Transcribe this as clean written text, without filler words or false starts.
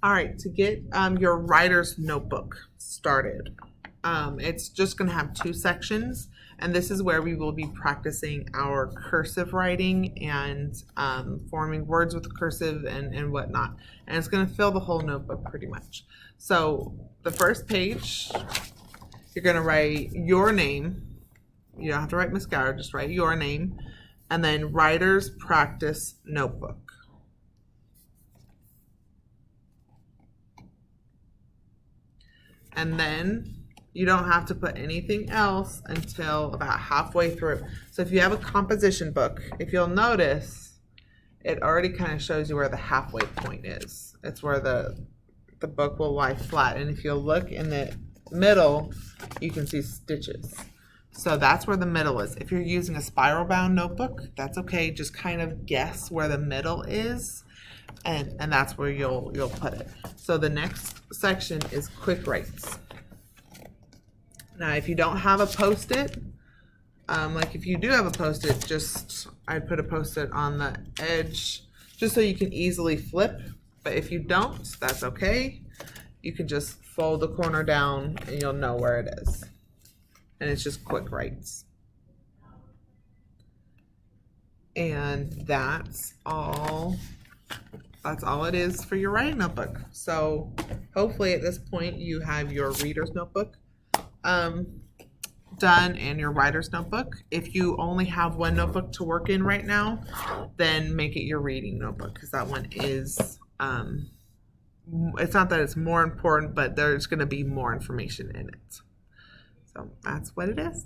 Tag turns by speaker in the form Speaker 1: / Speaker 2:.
Speaker 1: All right, to get your writer's notebook started, it's just going to have two sections, and this is where we will be practicing our cursive writing and forming words with cursive and whatnot. And it's going to fill the whole notebook pretty much. So the first page, you're going to write your name. You don't have to write Miss Gower, just write your name. And then writer's practice notebook. And then you don't have to put anything else until about halfway through. So if you have a composition book, if you'll notice, it already kind of shows you where the halfway point is. It's where the book will lie flat. And if you'll look in the middle, you can see stitches. So that's where the middle is. If you're using a spiral bound notebook, that's okay. Just kind of guess where the middle is. And that's where you'll put it. So the next section is quick writes. Now, if you don't have a Post-it, like if you do have a Post-it, I'd put a Post-it on the edge just so you can easily flip. But if you don't, that's okay. You can just fold the corner down and you'll know where it is. And it's just quick writes. And that's all it is for your writing notebook. So hopefully at this point you have your reader's notebook done and your writer's notebook. If you only have one notebook to work in right now, then make it your reading notebook, because that one is it's not that it's more important, but there's going to be more information in it. So that's what it is.